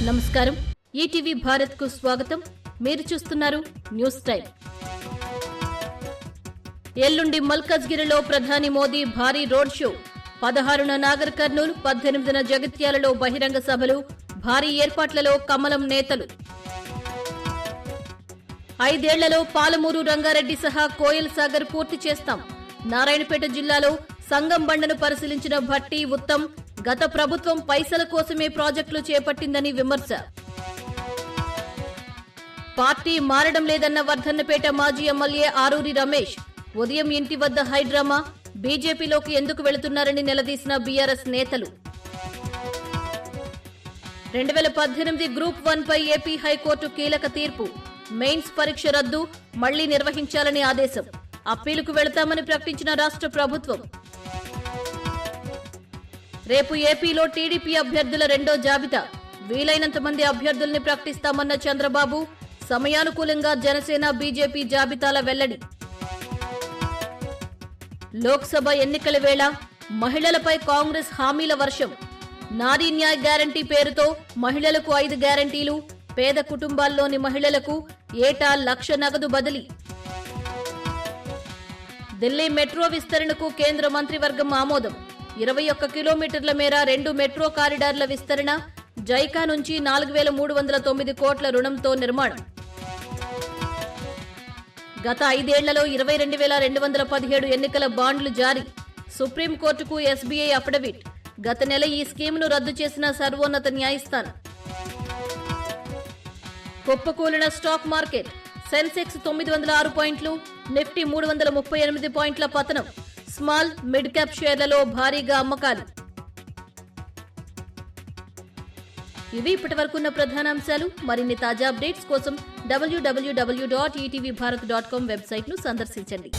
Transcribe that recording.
నమస్కారం. ఈటీవీ భారత్ కు స్వాగతం. మీరు చూస్తున్నారు న్యూస్ టైం. ఎల్లుండి మల్కజ్గిరిలో ప్రధాని మోదీ భారీ రోడ్ షో. 16న నాగర్ కర్నూల్, 18న జగిత్యాలలో బహిరంగ సభలు. భారీ ఏర్పాట్లలో కమలం నేతలు. 5 ఏళ్లలో పాలమూరు రంగారెడ్డి సహా కోయల్ సాగర్ పూర్తి చేస్తాం. నారాయణపేట జిల్లాలో సంగం బండను పరిశీలించిన భట్టి, ఉత్తమ్. గత ప్రభుత్వం పైసల కోసమే ప్రాజెక్టులు చేపట్టిందని విమర్శ. పార్టీ మారడం లేదన్న వర్ధన్నపేట మాజీ ఎమ్మెల్యే ఆరూరి రమేష్. ఉదయం ఇంటి వద్ద హైడ్రామా. బీజేపీలోకి ఎందుకు వెళుతున్నారని నిలదీసిన బీఆర్ఎస్ నేతలు. 2018 గ్రూప్ 1 పై ఏపీ హైకోర్టు కీలక తీర్పు. మెయిన్స్ పరీక్ష రద్దు, మళ్లీ నిర్వహించాలని ఆదేశం. అప్పీలుకు వెళతామని ప్రకటించిన రాష్ట్ర ప్రభుత్వం. రేపు ఏపీలో టీడీపీ అభ్యర్థుల రెండో జాబితా. వీలైనంత మంది అభ్యర్థుల్ని ప్రకటిస్తామన్న చంద్రబాబు. సమయానుకూలంగా జనసేన, బీజేపీ జాబితాల వెల్లడి. లోక్సభ ఎన్నికల వేళ మహిళలపై కాంగ్రెస్ హామీల వర్షం. నారీ న్యాయ్ గ్యారంటీ పేరుతో మహిళలకు 5 గ్యారంటీలు. పేద కుటుంబాల్లోని మహిళలకు ఏటా 1 లక్ష నగదు బదిలీ. ఢిల్లీ మెట్రో విస్తరణకు కేంద్ర మంత్రివర్గం ఆమోదం. 21 కిలోమీటర్ల మేర 2 మెట్రో కారిడార్ల విస్తరణ. జైకా నుంచి 4,309 కోట్ల రుణంతో నిర్మాణం. గత 5 ఏళ్లలో 22,217 ఎన్నికల బాండ్లు జారీ. సుప్రీంకోర్టుకు ఎస్బీఐ అఫిడవిట్. గత నెల ఈ స్కీమ్ను రద్దు చేసిన సర్వోన్నత న్యాయస్థానం. కుప్పకూలిన స్టాక్ మార్కెట్. సెన్సెక్స్ 906 పాయింట్లు, నిఫ్టీ 338 పాయింట్ల పతనం. స్మాల్, మిడ్ క్యాప్ షేర్లలో భారీగా అమ్మకాలు. ఇవి ఇప్పటివరకున్న ప్రధాన అంశాలు. మరిన్ని తాజా అప్డేట్స్ కోసం www.etvbharat.com వెబ్సైట్ను సందర్శించండి.